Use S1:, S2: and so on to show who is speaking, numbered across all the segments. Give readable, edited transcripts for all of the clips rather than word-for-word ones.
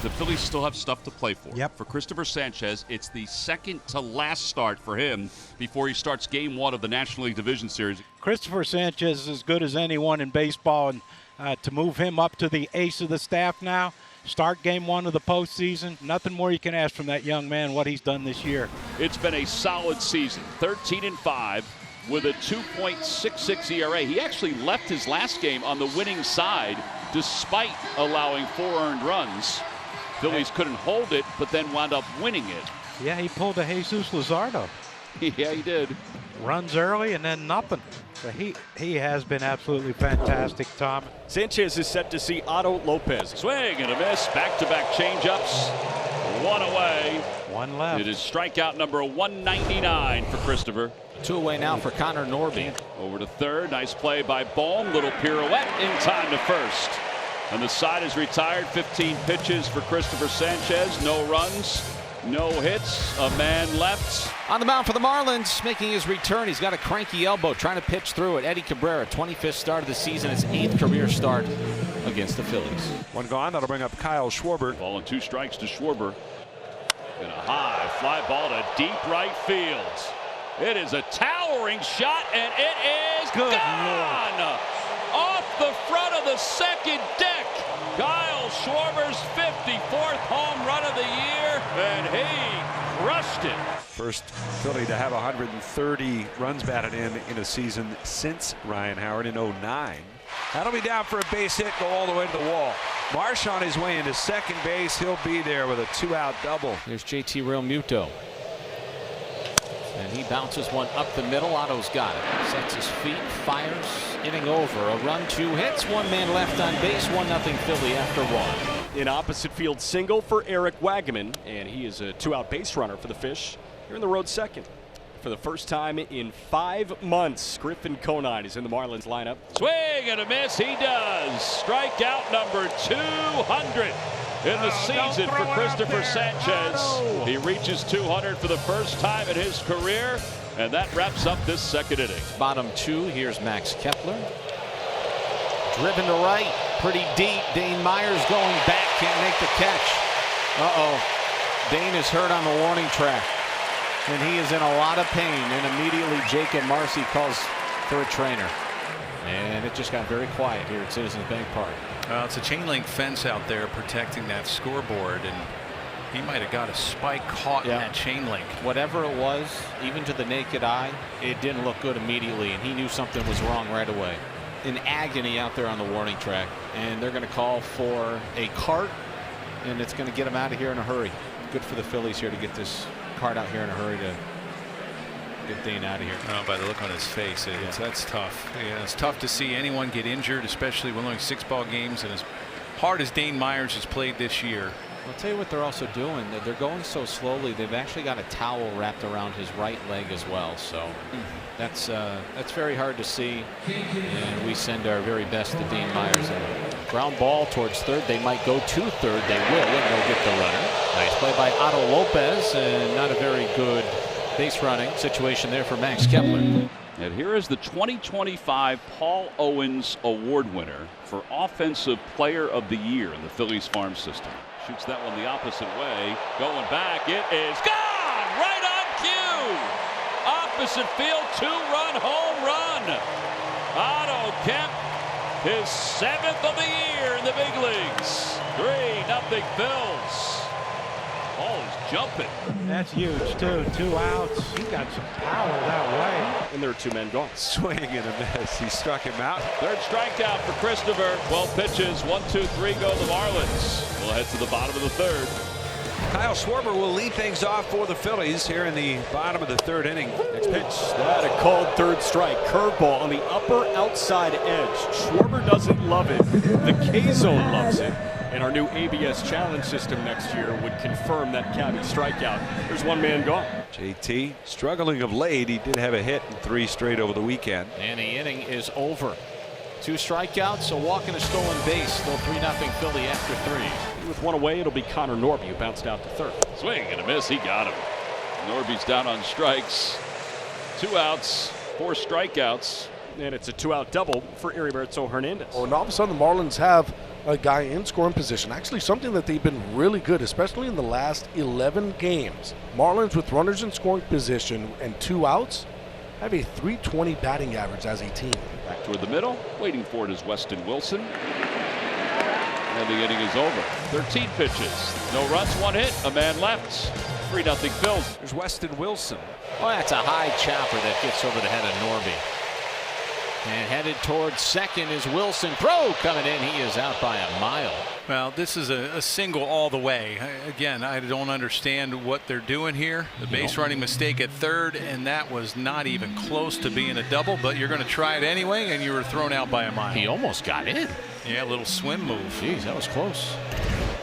S1: The Phillies still have stuff to play for.
S2: Yep.
S1: For Christopher Sanchez, it's the second to last start for him before he starts Game 1 of the National League Division Series.
S2: Christopher Sanchez is as good as anyone in baseball, and to move him up to the ace of the staff now, start Game 1 of the postseason, nothing more you can ask from that young man, what he's done this year.
S1: It's been a solid season, 13-5 with a 2.66 ERA. He actually left his last game on the winning side despite allowing 4 earned runs. Phillies couldn't hold it, but then wound up winning it.
S2: Yeah, he pulled a Jesus Luzardo.
S1: Yeah, he did.
S2: Runs early and then nothing. So he has been absolutely fantastic, Tom.
S3: Sanchez is set to see Otto Lopez.
S1: Swing and a miss. Back-to-back changeups. One away.
S2: One left.
S1: It is strikeout number 199 for Christopher.
S4: 2 away now for Connor Norby.
S1: Over to third. Nice play by Bohm. Little pirouette in time to first. And the side is retired. 15 pitches for Christopher Sanchez. No runs, no hits. A man left.
S4: On the mound for the Marlins, making his return. He's got a cranky elbow, trying to pitch through it. Eddie Cabrera, 25th start of the season, his 8th career start against the Phillies.
S5: One gone. That'll bring up Kyle Schwarber.
S1: Ball and 2 strikes to Schwarber. And a high fly ball to deep right field. It is a towering shot, and it is
S2: Good
S1: gone!
S2: Lord.
S1: Off the front of the second deck. Kyle Schwarber's 54th home run of the year, and he crushed it.
S5: First Philly to have 130 runs batted in a season since Ryan Howard in 09. That'll be down for a base hit, go all the way to the wall. Marsh on his way into second base. He'll be there with a 2-out double.
S4: There's JT Realmuto. And he bounces one up the middle. Otto's got it. Sets his feet, fires, inning over. A run, 2 hits, 1 man left on base, 1-0 Philly after 1.
S3: An opposite field single for Eric Wagaman, and he is a 2-out base runner for the Fish. Here in the road second. For the first time in 5 months, Griffin Conine is in the Marlins lineup.
S1: Swing and a miss, he does. Strikeout number 200 in the season for Christopher Sanchez. He reaches 200 for the first time in his career, and that wraps up this second inning.
S4: Bottom 2, here's Max Kepler. Driven to right, pretty deep. Dane Myers going back, can't make the catch. Dane is hurt on the warning track, and he is in a lot of pain, and immediately Jacob Marcy calls for a trainer. And it just got very quiet here at Citizens Bank Park.
S6: It's a chain link fence out there protecting that scoreboard, and he might have got a spike caught in that chain link.
S4: Whatever it was, even to the naked eye, it didn't look good immediately, and he knew something was wrong right away. In agony out there on the warning track, and they're going to call for a cart, and it's going to get him out of here in a hurry. Good for the Phillies here to get this cart out here in a hurry to get Dane out of here.
S6: Oh, by the look on his face, that's tough. Yeah, it's tough to see anyone get injured, especially with only 6 ball games, and as hard as Dane Myers has played this year.
S4: I'll tell you what they're also doing. They're going so slowly. They've actually got a towel wrapped around his right leg as well. So that's very hard to see. And we send our very best to Dane Myers. And ground ball towards third. They might go to third. They will, and they'll get the runner. Nice play by Otto Lopez, and not a very good base running situation there for Max Kepler.
S1: And here is the 2025 Paul Owens Award winner for Offensive Player of the Year in the Phillies farm system. Shoots that one the opposite way. Going back, it is gone! Right on cue! Opposite field, 2-run home run. Otto Kemp, his 7th of the year in the big leagues. 3-0 Phils. Ball is jumping.
S2: That's huge, too. 2 outs. He got some power that way.
S3: And there are 2 men gone.
S5: Swing and a miss. He struck him out.
S1: Third strikeout for Christopher. 12 pitches. 1, 2, 3 go the Marlins. We'll head to the bottom of the third.
S5: Kyle Schwarber will lead things off for the Phillies here in the bottom of the 3rd inning.
S3: Next pitch, that a called third strike. Curveball on the upper outside edge. Schwarber doesn't love it. The K-Zone loves it. And our new ABS challenge system next year would confirm that cabbie strikeout. There's 1 man gone.
S5: JT struggling of late. He did have a hit in 3 straight over the weekend.
S4: And the inning is over. 2 strikeouts, a walk and a stolen base. Still 3-0 Philly after 3.
S3: With 1 away, it'll be Connor Norby who bounced out to third.
S1: Swing and a miss. He got him. Norby's down on strikes. 2 outs, 4 strikeouts.
S3: And it's a 2-out double for Hernandez.
S7: Oh, and all of a sudden the Marlins have a guy in scoring position. Actually, something that they've been really good, especially in the last 11 games. Marlins with runners in scoring position and 2 outs have a .320 batting average as a team.
S1: Back toward the middle, waiting for it is Weston Wilson. And the inning is over. 13 pitches, no runs, 1 hit, a man left. 3-0 Phillies.
S5: There's Weston Wilson.
S4: Oh, that's a high chopper that gets over the head of Norby. And headed towards second is Wilson. Throw coming in. He is out by a mile.
S6: Well, this is a single all the way. Again, I don't understand what they're doing here. The base running mistake at third, and that was not even close to being a double, but you're going to try it anyway, and you were thrown out by a mile.
S4: He almost got in.
S6: Yeah, a little swim move.
S4: Jeez, that was close.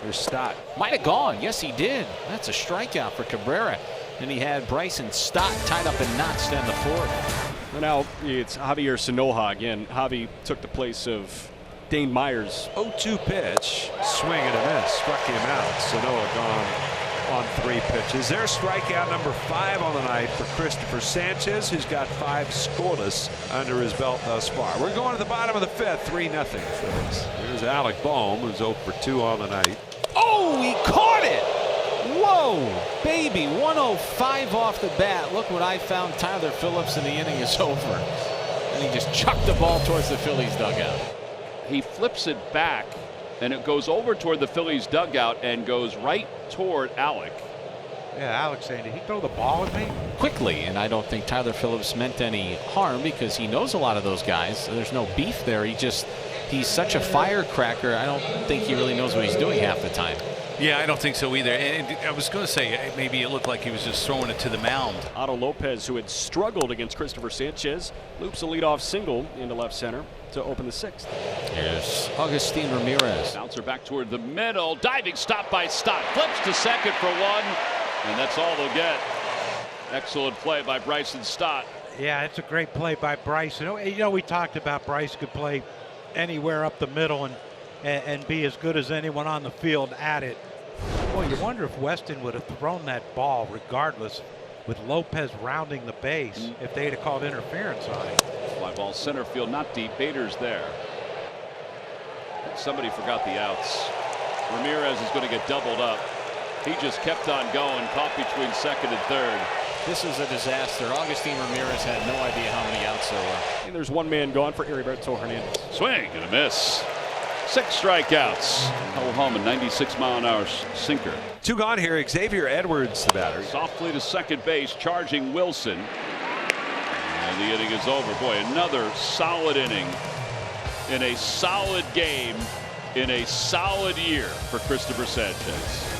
S5: There's Stott.
S4: Might have gone. Yes, he did. That's a strikeout for Cabrera. And he had Bryson Stott tied up in knots to end the fourth.
S3: And now it's Javier Sanoja again. Javi took the place of Dane Myers.
S5: 0-2 pitch. Swing and a miss. Struck him out. Sanoja gone on 3 pitches. There's strikeout number 5 on the night for Christopher Sanchez, who's got 5 scoreless under his belt thus far. We're going to the bottom of the 5th. 3-0 Phillies. Here's Alec Bohm, who's 0 for 2 on the night.
S4: Oh, he caught it. Whoa, baby, 105 off the bat. Look what I found. Tyler Phillips, and the inning is over. And he just chucked the ball towards the Phillies dugout.
S1: He flips it back, and it goes over toward the Phillies dugout and goes right toward Alec.
S2: Yeah, Alex saying, did he throw the ball at me?
S4: Quickly, and I don't think Tyler Phillips meant any harm because he knows a lot of those guys. So there's no beef there. He's such a firecracker. I don't think he really knows what he's doing half the time.
S6: Yeah, I don't think so either. And I was going to say, maybe it looked like he was just throwing it to the mound.
S3: Otto Lopez, who had struggled against Christopher Sanchez, loops a leadoff single into left center to open the 6th.
S4: Here's Augustine Ramirez.
S1: Bouncer back toward the middle. Diving stop by Stott. Flips to second for 1. And that's all they'll get. Excellent play by Bryson Stott.
S2: Yeah, it's a great play by Bryson. You know, we talked about Bryce could play anywhere up the middle and be as good as anyone on the field at it. Boy, you wonder if Weston would have thrown that ball regardless with Lopez rounding the base if they'd have called interference on it.
S1: Fly ball center field, not deep. Bader's there. Somebody forgot the outs. Ramirez is going to get doubled up. He just kept on going, caught between second and third.
S4: This is a disaster. Augustine Ramirez had no idea how many outs there were.
S3: And there's 1 man gone for Heriberto Hernandez.
S1: Swing and a miss. 6 strikeouts. Go home a 96-mile-an-hour sinker.
S5: 2 gone here. Xavier Edwards, the batter.
S1: Softly to second base, charging Wilson. And the inning is over. Boy, another solid inning in a solid game in a solid year for Christopher Sanchez.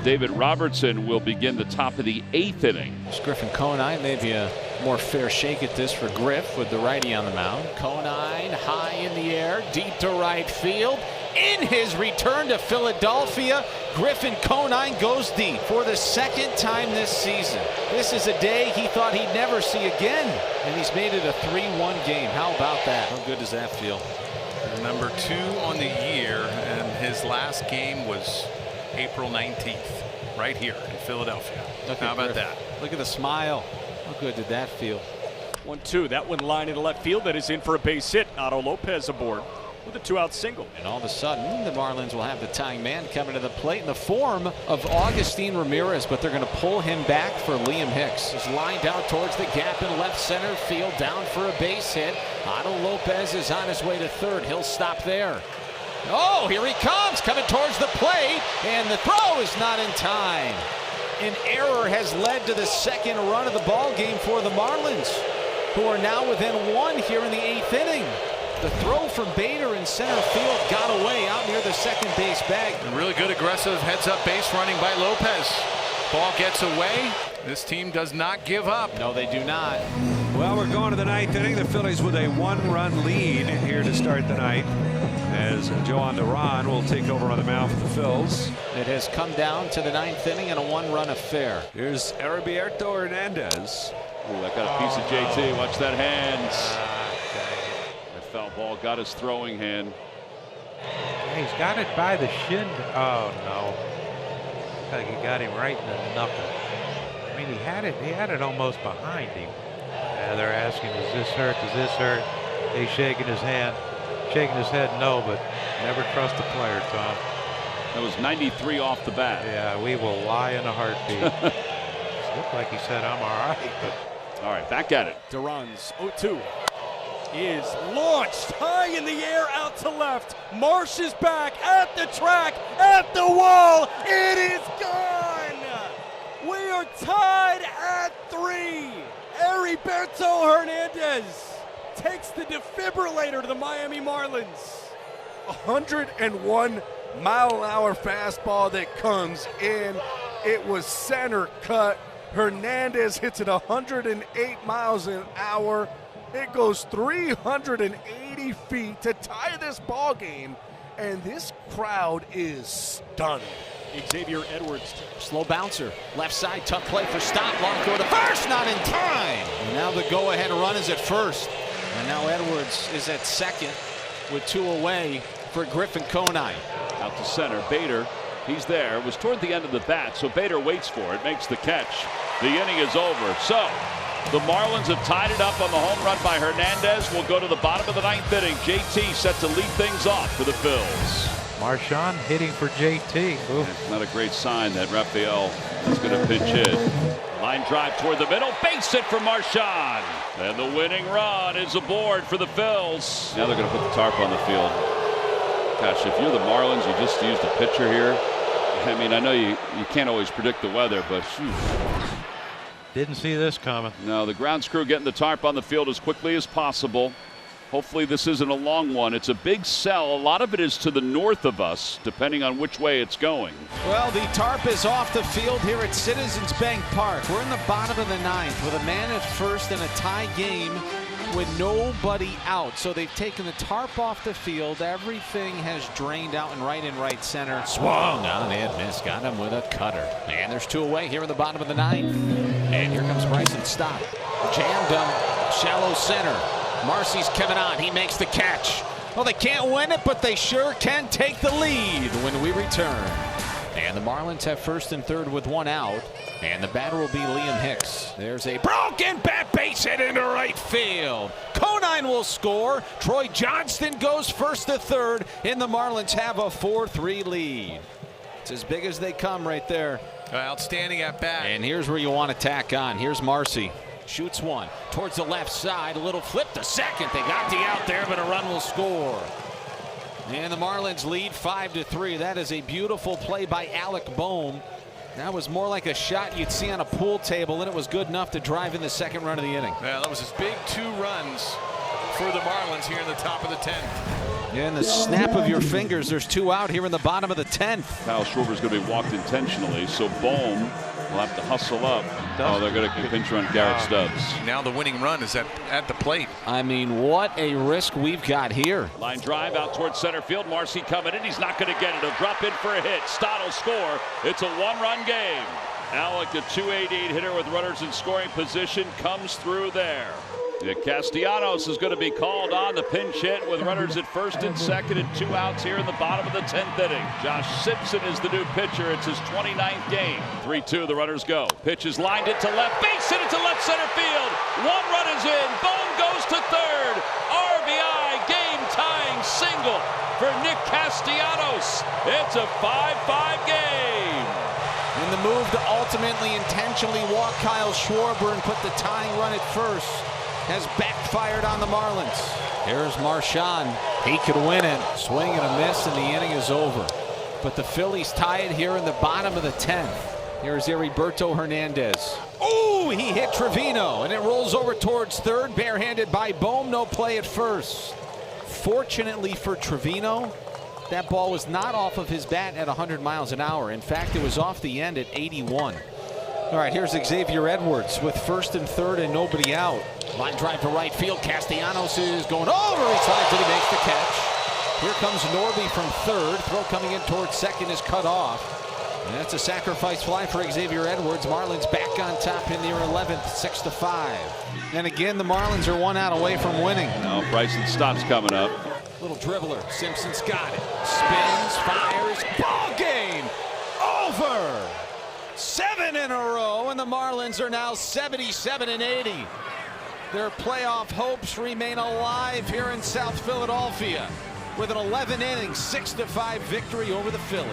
S1: David Robertson will begin the top of the 8th inning.
S4: It's Griffin Conine, maybe a more fair shake at this for Griff with the righty on the mound. Conine high in the air, deep to right field. In his return to Philadelphia, Griffin Conine goes deep for the 2nd time this season. This is a day he thought he'd never see again, and he's made it a 3-1 game. How about that? How good does that feel?
S6: Number 2 on the year, and his last game was April 19th, right here in Philadelphia. How about that?
S4: Look at the smile. How good did that feel?
S3: 1-2. That one line into left field. That is in for a base hit. Otto Lopez aboard with a 2-out single.
S4: And all of a sudden, the Marlins will have the tying man coming to the plate in the form of Augustine Ramirez, but they're going to pull him back for Liam Hicks. He's lined out towards the gap in left center field, down for a base hit. Otto Lopez is on his way to third. He'll stop there. Oh, here he comes, coming towards the plate, and the throw is not in time. An error has led to the 2nd run of the ball game for the Marlins, who are now within 1 here in the 8th inning. The throw from Bader in center field got away out near the second base bag.
S6: And really good aggressive heads-up base running by Lopez. Ball gets away. This team does not give up.
S4: No, they do not.
S5: Well, we're going to the 9th inning. The Phillies with a 1-run lead here to start the night, as Joan Duran will take over on the mound for the Phils.
S4: It has come down to the 9th inning and a 1-run affair.
S5: Here's Heriberto Hernandez.
S1: Ooh, that got a piece of JT. Watch that hands. That foul ball got his throwing hand.
S2: He's got it by the shin. Oh no! Looks like he got him right in the knuckle. I mean, he had it almost behind him. They're asking, "Does this hurt? Does this hurt?" He's shaking his hand. shaking his head no, but never trust a player, Tom.
S1: That was 93 off the bat.
S2: Yeah, we will lie in a heartbeat. Looked like he said, I'm all right. But...
S1: All right, back at it.
S3: DeRuns 0-2 is launched high in the air out to left. Marsh is back at the track, at the wall. It is gone. We are tied at 3. Heriberto Hernandez takes the defibrillator to the Miami Marlins.
S7: 101 mile-an-hour fastball that comes in. It was center cut. Hernandez hits it 108 miles an hour. It goes 380 feet to tie this ball game, and this crowd is stunned.
S3: Xavier Edwards.
S4: Slow bouncer, left side, tough play for stop. Long throw to first, not in time. And now the go-ahead run is at first. And now Edwards is at second with 2 away for Griffin Conine.
S1: Out to center, Bader, he's there. It was toward the end of the bat, so Bader waits for it, makes the catch. The inning is over. So the Marlins have tied it up on the home run by Hernandez. We'll go to the bottom of the 9th inning. JT set to lead things off for the Phils.
S2: Marchand hitting for JT.
S1: It's not a great sign that Raphael is going to pinch hit. Line drive toward the middle, base hit for Marchand. And the winning run is aboard for the Phils. Now they're going to put the tarp on the field. Gosh, if you're the Marlins, you just used a pitcher here. I mean, I know you can't always predict the weather, but shoot.
S2: Didn't see this coming.
S1: No, the grounds crew getting the tarp on the field as quickly as possible. Hopefully this isn't a long one. It's a big cell. A lot of it is to the north of us, depending on which way it's going.
S4: Well, the tarp is off the field here at Citizens Bank Park. We're in the bottom of the 9th with a man at first and a tie game with nobody out. So they've taken the tarp off the field. Everything has drained out and right center. Swung on and missed. Got him with a cutter. And there's 2 away here in the bottom of the 9th. And here comes Bryson Stott. Jammed him. Shallow center. Marcy's coming on. He makes the catch. Well, they can't win it, but they sure can take the lead when we return. And the Marlins have first and third with 1 out. And the batter will be Liam Hicks. There's a broken bat, base hit into right field. Conine will score. Troy Johnston goes first to third. And the Marlins have a 4-3 lead. It's as big as they come right there.
S6: Outstanding at bat.
S4: And here's where you want to tack on. Here's Marcy. Shoots one towards the left side. A little flip to second. They got the out there, but a run will score. And the Marlins lead 5-3. That is a beautiful play by Alec Bohm. That was more like a shot you'd see on a pool table, and it was good enough to drive in the second run of the inning.
S6: Yeah, that was his big 2 runs for the Marlins here in the top of the 10th.
S4: In the snap of your fingers, there's 2 out here in the bottom of the 10th.
S1: Kyle Schwarber is going to be walked intentionally, so Bohm will have to hustle up. Oh, they're going to pinch run Garrett Stubbs.
S6: Now the winning run is at the plate.
S4: I mean, what a risk we've got here.
S1: Line drive out towards center field. Marcy coming in. He's not going to get it. He'll drop in for a hit. Stott will score. It's a 1-run game. Alec, the 288 hitter with runners in scoring position, comes through there. Castellanos is going to be called on the pinch hit with runners at first and second and 2 outs here in the bottom of the 10th inning. Josh Simpson is the new pitcher. It's his 29th game. 3-2, the runners go. Pitch is lined it to left. Base hit it to left center field. 1 run is in. Bohm goes to third. RBI game-tying single for Nick Castellanos. It's a 5-5 game.
S4: And the move to ultimately intentionally walk Kyle Schwarber and put the tying run at first has backfired on the Marlins. Here's Marchand. He could win it. Swing and a miss, and the inning is over. But the Phillies tie it here in the bottom of the 10th. Here's Heriberto Hernandez. Oh, he hit Trevino, and it rolls over towards third, barehanded by Bohm. No play at first. Fortunately for Trevino, that ball was not off of his bat at 100 miles an hour. In fact, it was off the end at 81. All right, here's Xavier Edwards with first and third and nobody out. Line drive to right field. Castellanos is going over his head till he makes the catch. Here comes Norby from third. Throw coming in towards second is cut off. And that's a sacrifice fly for Xavier Edwards. Marlins back on top in their 11th, 6-5. And again, the Marlins are 1 out away from winning.
S1: Now Bryson Stott's coming up.
S4: Little dribbler. Simpson's got it. Spins, fires. Ball game over. 7 in a row, and the Marlins are now 77-80.
S8: Their playoff hopes remain alive here in South Philadelphia with an 11-inning, 6-5 victory over the Phillies.